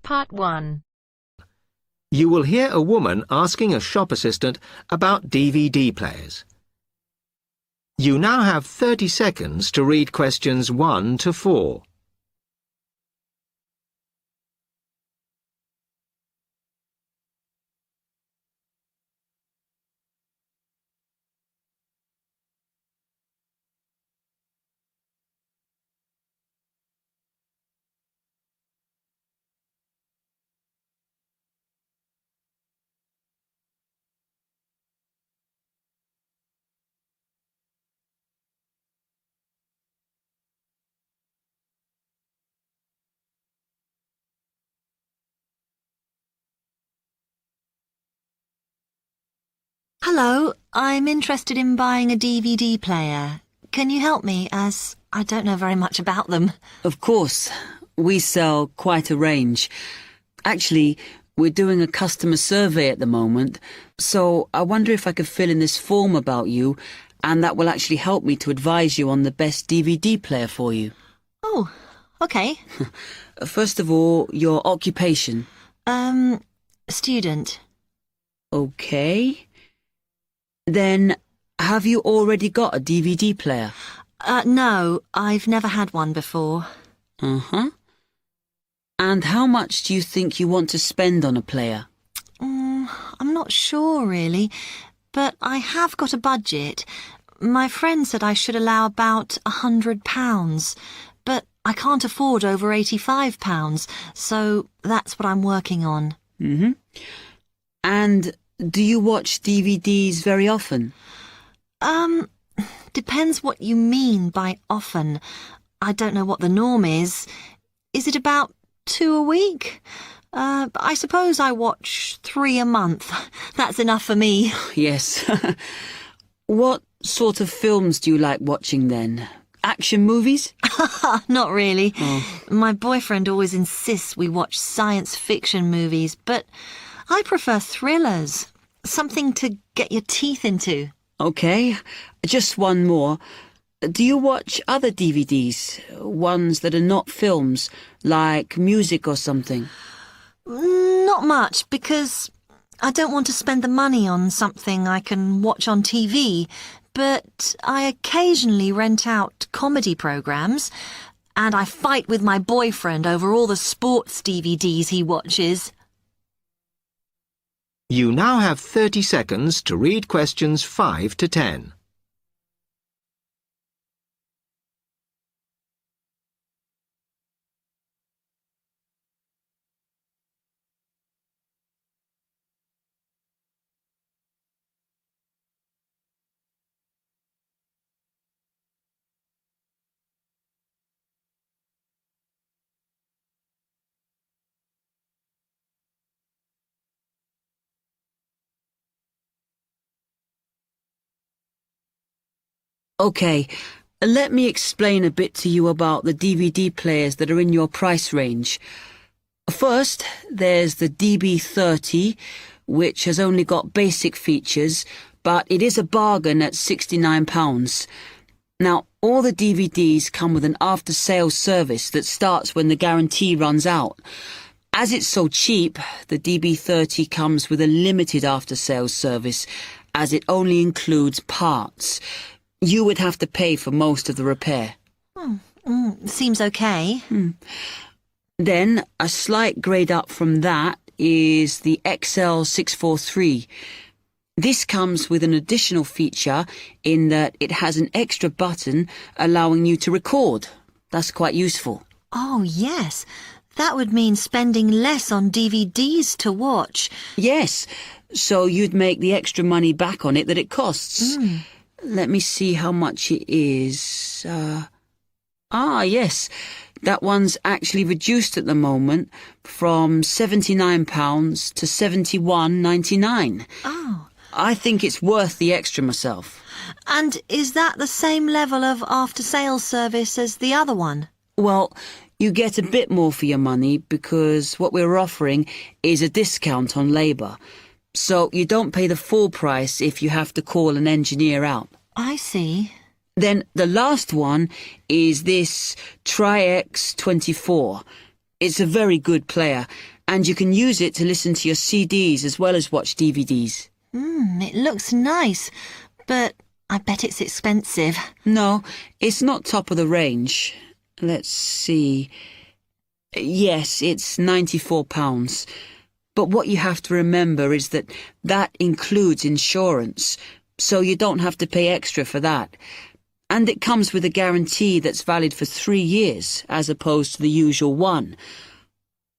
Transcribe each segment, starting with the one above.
Part 1. You will hear a woman asking a shop assistant about DVD players. You now have 30 seconds to read questions 1 to 4. Hello, I'm interested in buying a DVD player. Can you help me, as I don't know very much about them? Of course. We sell quite a range. Actually, we're doing a customer survey at the moment, so I wonder if I could fill in this form about you, and that will actually help me to advise you on the best DVD player for you. Oh, okay. First of all, your occupation. Student. Okay. Then, have you already got a DVD player? No, I've never had one before. Uh-huh. And how much do you think you want to spend on a player? I'm not sure, really, but I have got a budget. My friend said I should allow about £100, but I can't afford over £85, so that's what I'm working on. Mm-hmm. And do you watch DVDs very often? Depends what you mean by often. I don't know what the norm is. Is it about 2 a week? I suppose I watch 3 a month. That's enough for me. Yes. What sort of films do you like watching then? Action movies? Not really. Oh. My boyfriend always insists we watch science fiction movies, but I prefer thrillers. Something to get your teeth into. Okay, just one more. Do you watch other DVDs? Ones that are not films, like music or something? Not much, because I don't want to spend the money on something I can watch on TV, but I occasionally rent out comedy programs, and I fight with my boyfriend over all the sports DVDs he watches. You now have 30 seconds to read questions 5 to 10. Okay, let me explain a bit to you about the DVD players that are in your price range. First, there's the DB30, which has only got basic features, but it is a bargain at £69. Now, all the DVDs come with an after-sales service that starts when the guarantee runs out. As it's so cheap, the DB30 comes with a limited after-sales service, as it only includes parts. You would have to pay for most of the repair. Seems okay. Then, a slight grade up from that is the XL643. This comes with an additional feature in that it has an extra button allowing you to record. That's quite useful. Oh, yes. That would mean spending less on DVDs to watch. Yes, so you'd make the extra money back on it that it costs. Let me see how much it is. Yes, that one's actually reduced at the moment from £79 to £71.99. Oh. I think it's worth the extra myself. And is that the same level of after-sales service as the other one? Well, you get a bit more for your money because what we're offering is a discount on labour. So you don't pay the full price if you have to call an engineer out. I see. Then the last one is this Tri-X 24. It's a very good player, and you can use it to listen to your CDs as well as watch DVDs. It looks nice, but I bet it's expensive. No, it's not top of the range. Let's see. Yes, it's £94. But what you have to remember is that includes insurance, so you don't have to pay extra for that. And it comes with a guarantee that's valid for 3 years, as opposed to the usual one.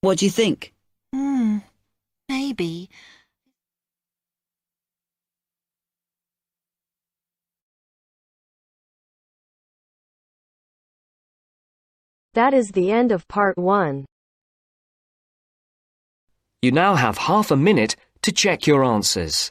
What do you think? Maybe. That is the end of part 1. You now have half a minute to check your answers.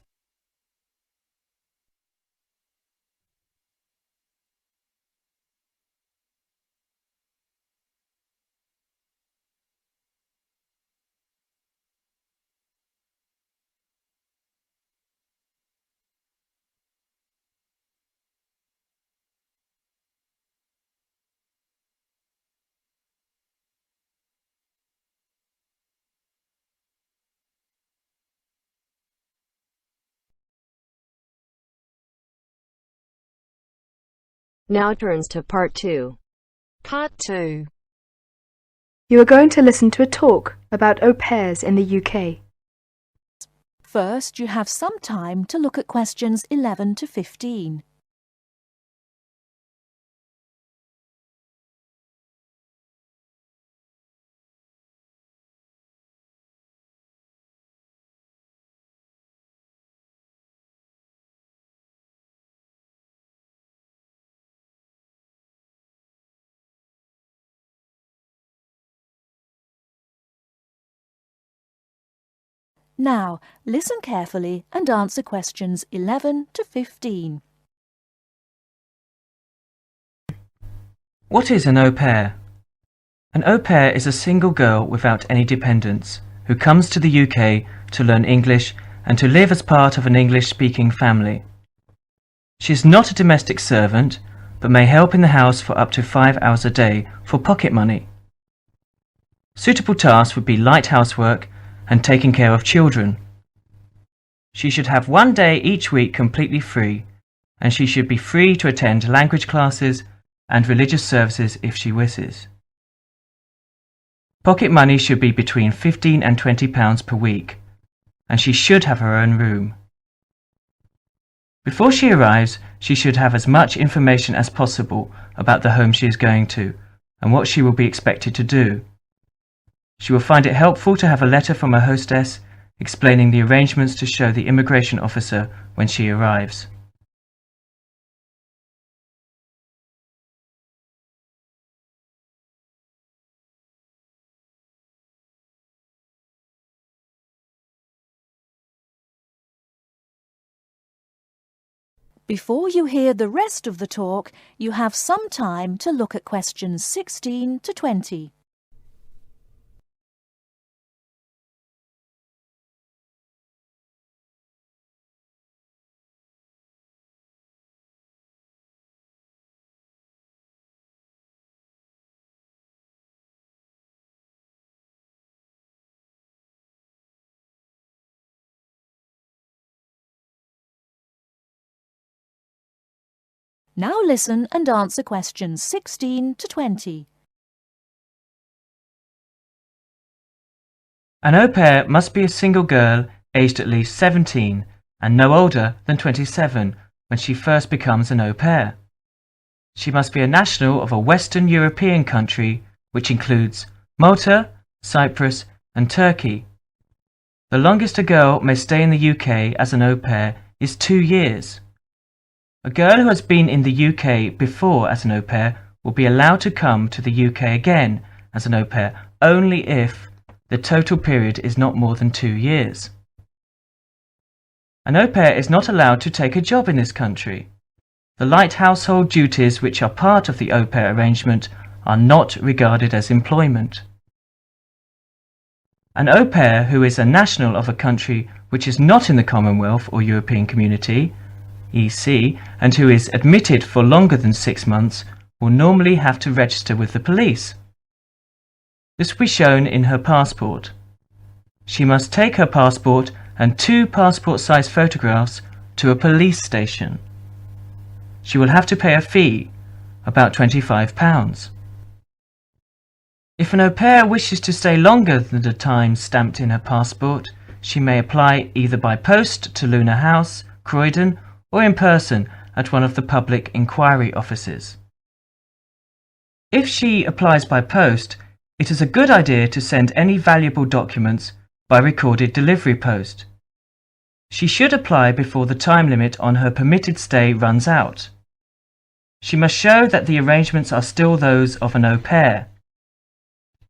Now turns to part 2. Part 2. You are going to listen to a talk about au pairs in the UK. First, you have some time to look at questions 11 to 15. Now, listen carefully and answer questions 11 to 15. What is an au pair? An au pair is a single girl without any dependents who comes to the UK to learn English and to live as part of an English-speaking family. She is not a domestic servant, but may help in the house for up to 5 hours a day for pocket money. Suitable tasks would be light housework and taking care of children. She should have 1 day each week completely free, and she should be free to attend language classes and religious services if she wishes. Pocket money should be between £15 and £20 per week, and she should have her own room. Before she arrives, she should have as much information as possible about the home she is going to and what she will be expected to do. She will find it helpful to have a letter from her hostess explaining the arrangements to show the immigration officer when she arrives. Before you hear the rest of the talk, you have some time to look at questions 16 to 20. Now listen and answer questions 16 to 20. An au pair must be a single girl aged at least 17 and no older than 27 when she first becomes an au pair. She must be a national of a Western European country, which includes Malta, Cyprus and Turkey. The longest a girl may stay in the UK as an au pair is 2 years. A girl who has been in the UK before as an au pair will be allowed to come to the UK again as an au pair only if the total period is not more than 2 years. An au pair is not allowed to take a job in this country. The light household duties which are part of the au pair arrangement are not regarded as employment. An au pair who is a national of a country which is not in the Commonwealth or European Community EC, and who is admitted for longer than 6 months will normally have to register with the police. This will be shown in her passport. She must take her passport and 2 passport-size photographs to a police station. She will have to pay a fee, about £25. If an au pair wishes to stay longer than the time stamped in her passport, she may apply either by post to Luna House, Croydon, or in person at one of the public inquiry offices. If she applies by post, it is a good idea to send any valuable documents by recorded delivery post. She should apply before the time limit on her permitted stay runs out. She must show that the arrangements are still those of an au pair.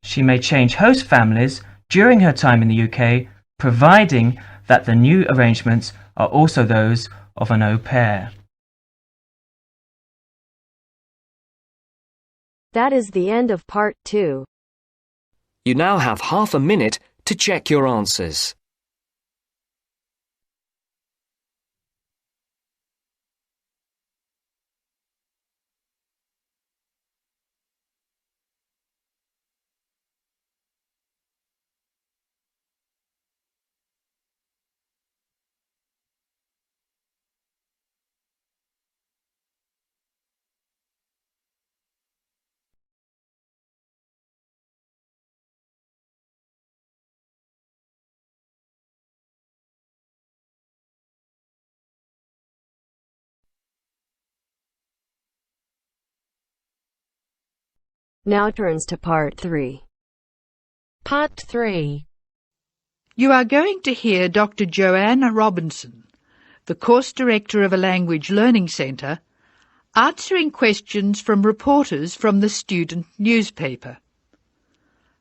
She may change host families during her time in the UK, providing that the new arrangements are also those of an au pair. That is the end of part 2. You now have half a minute to check your answers. Now turns to part 3. Part 3. You are going to hear Dr. Joanna Robinson, the course director of a language learning centre, answering questions from reporters from the student newspaper.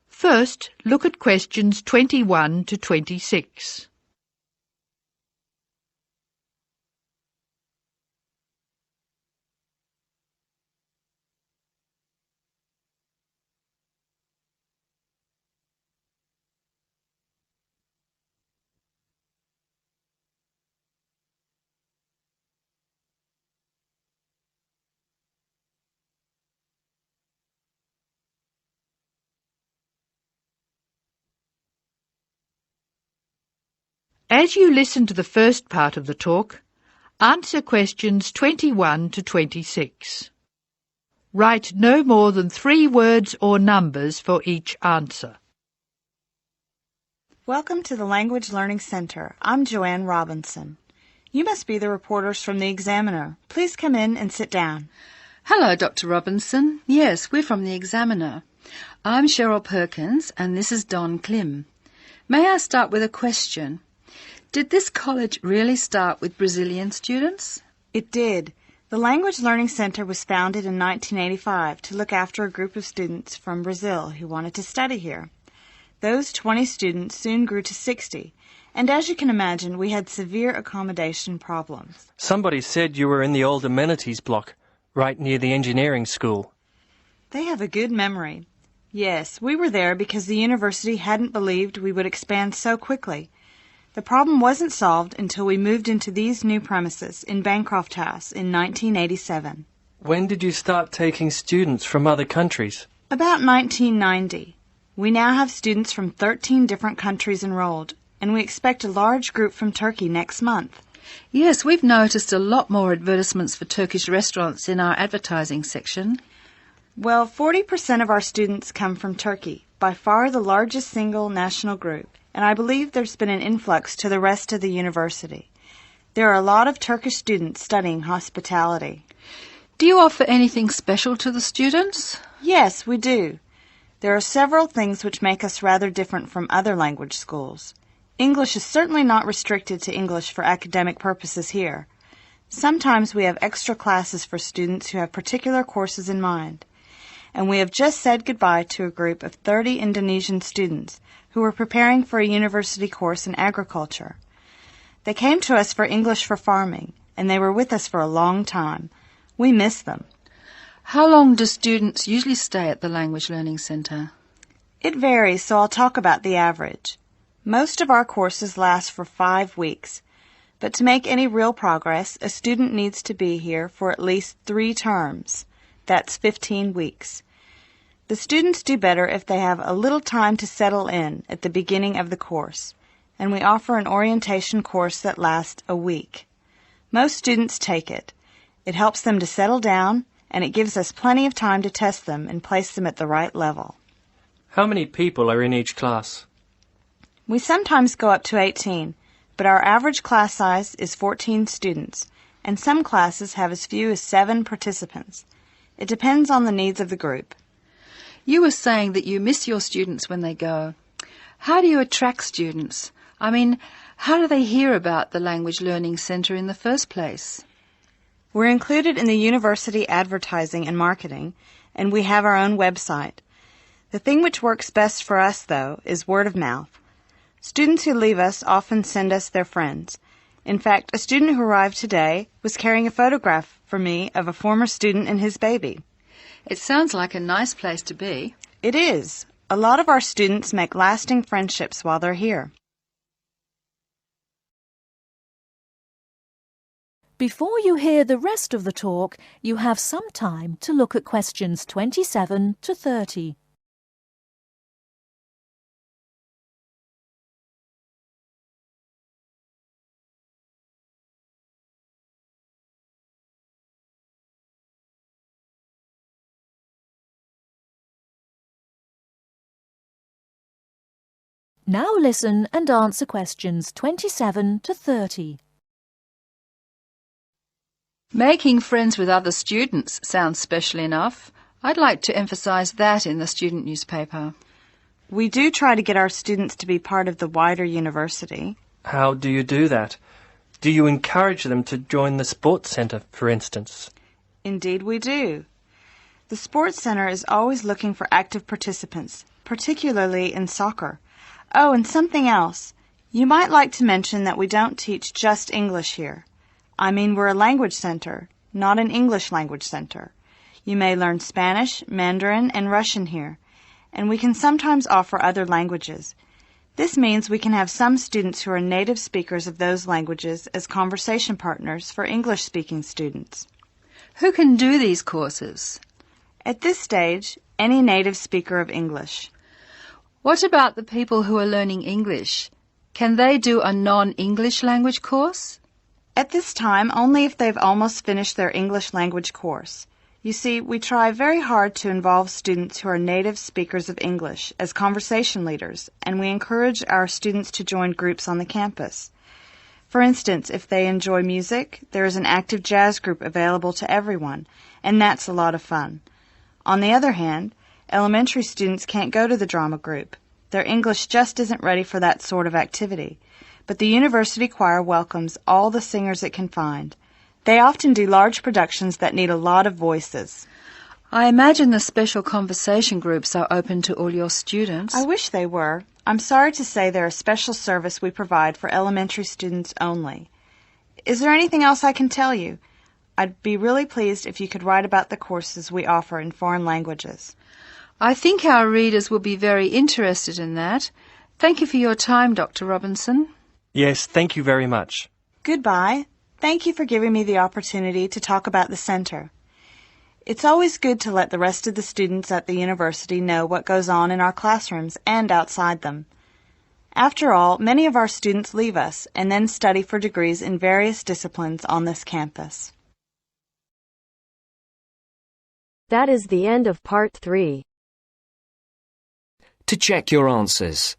First, look at questions 21 to 26. As you listen to the first part of the talk, answer questions 21 to 26. Write no more than 3 words or numbers for each answer. Welcome to the Language Learning Center. I'm Joanne Robinson. You must be the reporters from the Examiner. Please come in and sit down. Hello, Dr. Robinson. Yes, we're from the Examiner. I'm Cheryl Perkins and this is Don Klim. May I start with a question? Did this college really start with Brazilian students? It did. The Language Learning Center was founded in 1985 to look after a group of students from Brazil who wanted to study here. Those 20 students soon grew to 60, and as you can imagine, we had severe accommodation problems. Somebody said you were in the old amenities block, right near the engineering school. They have a good memory. Yes, we were there because the university hadn't believed we would expand so quickly. The problem wasn't solved until we moved into these new premises in Bancroft House in 1987. When did you start taking students from other countries? About 1990. We now have students from 13 different countries enrolled, and we expect a large group from Turkey next month. Yes, we've noticed a lot more advertisements for Turkish restaurants in our advertising section. Well, 40% of our students come from Turkey, by far the largest single national group. And I believe there's been an influx to the rest of the university. There are a lot of Turkish students studying hospitality. Do you offer anything special to the students? Yes, we do. There are several things which make us rather different from other language schools. English is certainly not restricted to English for academic purposes here. Sometimes we have extra classes for students who have particular courses in mind. And we have just said goodbye to a group of 30 Indonesian students who were preparing for a university course in agriculture. They came to us for English for farming, and they were with us for a long time. We miss them. How long do students usually stay at the Language Learning Center? It varies, so I'll talk about the average. Most of our courses last for 5 weeks, but to make any real progress, a student needs to be here for at least 3 terms. That's 15 weeks. The students do better if they have a little time to settle in at the beginning of the course, and we offer an orientation course that lasts a week. Most students take it. It helps them to settle down, and it gives us plenty of time to test them and place them at the right level. How many people are in each class? We sometimes go up to 18, but our average class size is 14 students, and some classes have as few as 7 participants. It depends on the needs of the group. You were saying that you miss your students when they go. How do you attract students? I mean, how do they hear about the Language Learning Centre in the first place? We're included in the university advertising and marketing, and we have our own website. The thing which works best for us, though, is word of mouth. Students who leave us often send us their friends. In fact, a student who arrived today was carrying a photograph for me of a former student and his baby. It sounds like a nice place to be. It is. A lot of our students make lasting friendships while they're here. Before you hear the rest of the talk, you have some time to look at questions 27 to 30. Now listen and answer questions 27 to 30. Making friends with other students sounds special enough. I'd like to emphasise that in the student newspaper. We do try to get our students to be part of the wider university. How do you do that? Do you encourage them to join the sports centre, for instance? Indeed we do. The sports centre is always looking for active participants, particularly in soccer. Oh, and something else. You might like to mention that we don't teach just English here. I mean, we're a language center, not an English language center. You may learn Spanish, Mandarin, and Russian here, and we can sometimes offer other languages. This means we can have some students who are native speakers of those languages as conversation partners for English-speaking students. Who can do these courses? At this stage, any native speaker of English. What about the people who are learning English? Can they do a non-English language course? At this time, only if they've almost finished their English language course. You see, we try very hard to involve students who are native speakers of English as conversation leaders, and we encourage our students to join groups on the campus. For instance, if they enjoy music, there is an active jazz group available to everyone, and that's a lot of fun. On the other hand, elementary students can't go to the drama group. Their English just isn't ready for that sort of activity. But the university choir welcomes all the singers it can find. They often do large productions that need a lot of voices. I imagine the special conversation groups are open to all your students. I wish they were. I'm sorry to say they're a special service we provide for elementary students only. Is there anything else I can tell you? I'd be really pleased if you could write about the courses we offer in foreign languages. I think our readers will be very interested in that. Thank you for your time, Dr. Robinson. Yes, thank you very much. Goodbye. Thank you for giving me the opportunity to talk about the centre. It's always good to let the rest of the students at the university know what goes on in our classrooms and outside them. After all, many of our students leave us and then study for degrees in various disciplines on this campus. That is the end of part 3. To check your answers.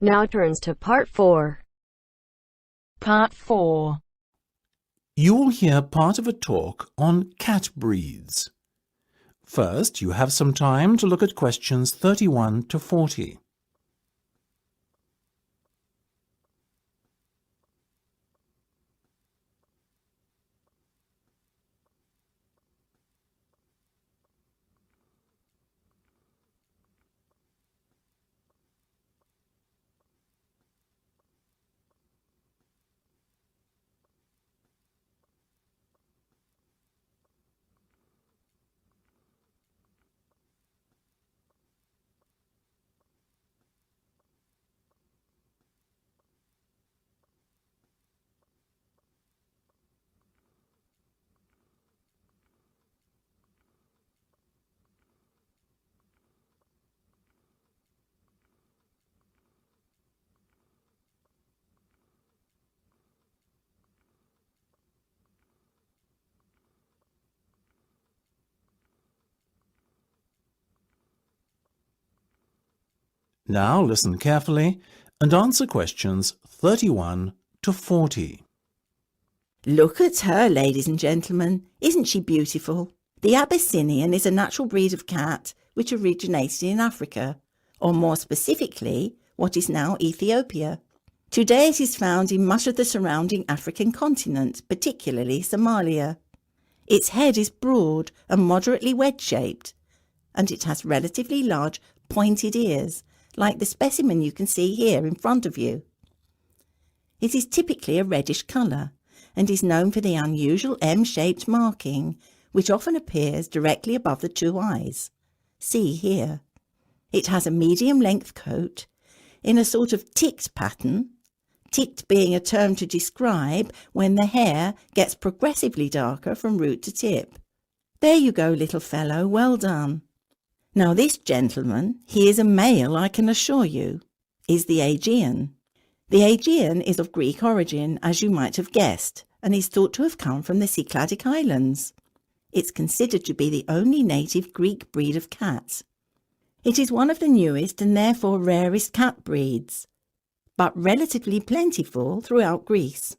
Now turns to part 4. Part 4. You will hear part of a talk on cat breeds. First, you have some time to look at questions 31 to 40. Now listen carefully and answer questions 31 to 40. Look at her, ladies and gentlemen. Isn't she beautiful? The Abyssinian is a natural breed of cat which originated in Africa, or more specifically, what is now Ethiopia. Today it is found in much of the surrounding African continent, particularly Somalia. Its head is broad and moderately wedge-shaped, and it has relatively large pointed ears, like the specimen you can see here in front of you. It is typically a reddish colour and is known for the unusual M-shaped marking, which often appears directly above the two eyes. See here. It has a medium-length coat in a sort of ticked pattern, ticked being a term to describe when the hair gets progressively darker from root to tip. There you go, little fellow, well done. Now this gentleman, he is a male, I can assure you, is the Aegean. The Aegean is of Greek origin, as you might have guessed, and is thought to have come from the Cycladic Islands. It's considered to be the only native Greek breed of cat. It is one of the newest and therefore rarest cat breeds, but relatively plentiful throughout Greece.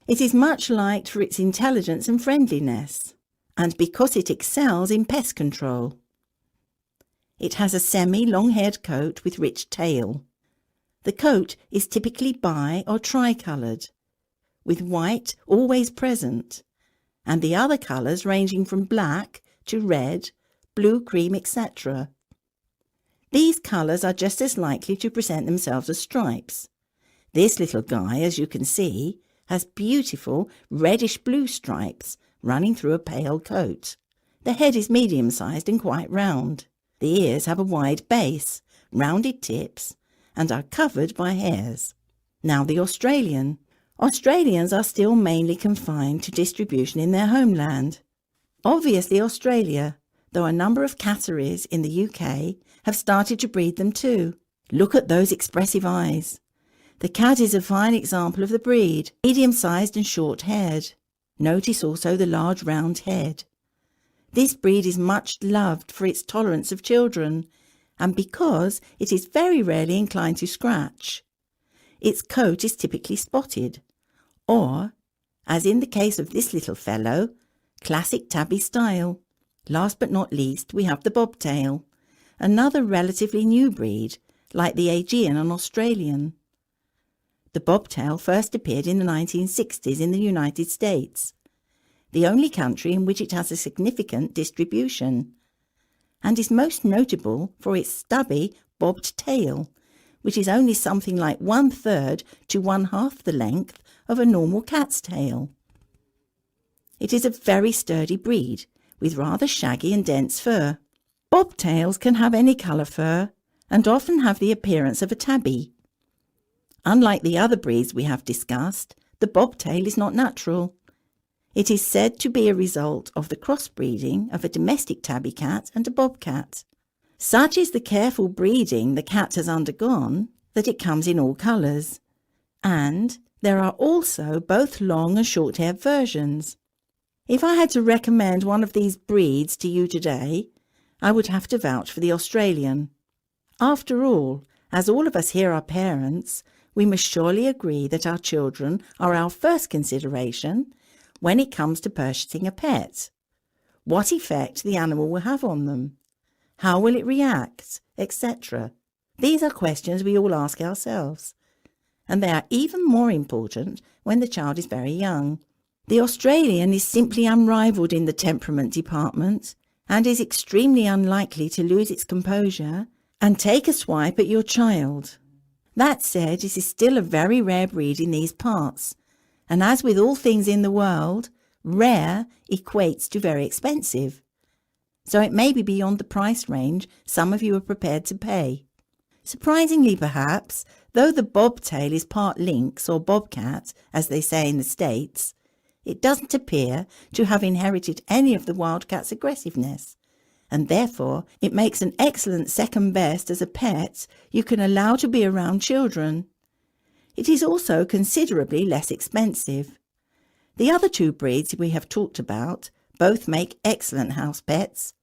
It is much liked for its intelligence and friendliness, and because it excels in pest control. It has a semi-long-haired coat with rich tail. The coat is typically bi- or tri-coloured, with white always present, and the other colours ranging from black to red, blue, cream, etc. These colours are just as likely to present themselves as stripes. This little guy, as you can see, has beautiful reddish-blue stripes running through a pale coat. The head is medium-sized and quite round. The ears have a wide base, rounded tips, and are covered by hairs. Now the Australian. Australians are still mainly confined to distribution in their homeland. Obviously Australia, though a number of catteries in the UK have started to breed them too. Look at those expressive eyes. The cat is a fine example of the breed, medium-sized and short-haired. Notice also the large round head. This breed is much loved for its tolerance of children, and because it is very rarely inclined to scratch. Its coat is typically spotted, or, as in the case of this little fellow, classic tabby style. Last but not least, we have the bobtail, another relatively new breed, like the Aegean and Australian. The bobtail first appeared in the 1960s in the United States, the only country in which it has a significant distribution, and is most notable for its stubby, bobbed tail, which is only something like 1/3 to 1/2 the length of a normal cat's tail. It is a very sturdy breed, with rather shaggy and dense fur. Bobtails can have any colour fur, and often have the appearance of a tabby. Unlike the other breeds we have discussed, the bobtail is not natural. It is said to be a result of the crossbreeding of a domestic tabby cat and a bobcat. Such is the careful breeding the cat has undergone that it comes in all colours, and there are also both long and short-haired versions. If I had to recommend one of these breeds to you today, I would have to vouch for the Australian. After all, as all of us here are parents, we must surely agree that our children are our first consideration when it comes to purchasing a pet. What effect the animal will have on them, how will it react, etc. These are questions we all ask ourselves, and they are even more important when the child is very young. The Australian is simply unrivalled in the temperament department and is extremely unlikely to lose its composure and take a swipe at your child. That said, it is still a very rare breed in these parts, and as with all things in the world, rare equates to very expensive. So it may be beyond the price range some of you are prepared to pay. Surprisingly perhaps, though the bobtail is part lynx or bobcat, as they say in the States, it doesn't appear to have inherited any of the wildcat's aggressiveness, and therefore it makes an excellent second best as a pet you can allow to be around children. It is also considerably less expensive. The other two breeds we have talked about both make excellent house pets.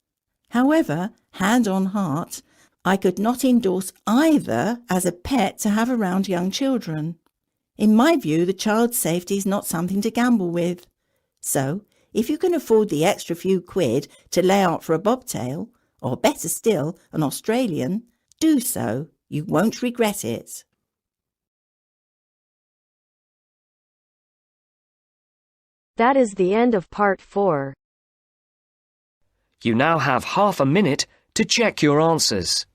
However, hand on heart, I could not endorse either as a pet to have around young children. In my view, the child's safety is not something to gamble with. So, if you can afford the extra few quid to lay out for a bobtail, or better still, an Australian, do so. You won't regret it. That is the end of part 4. You now have half a minute to check your answers.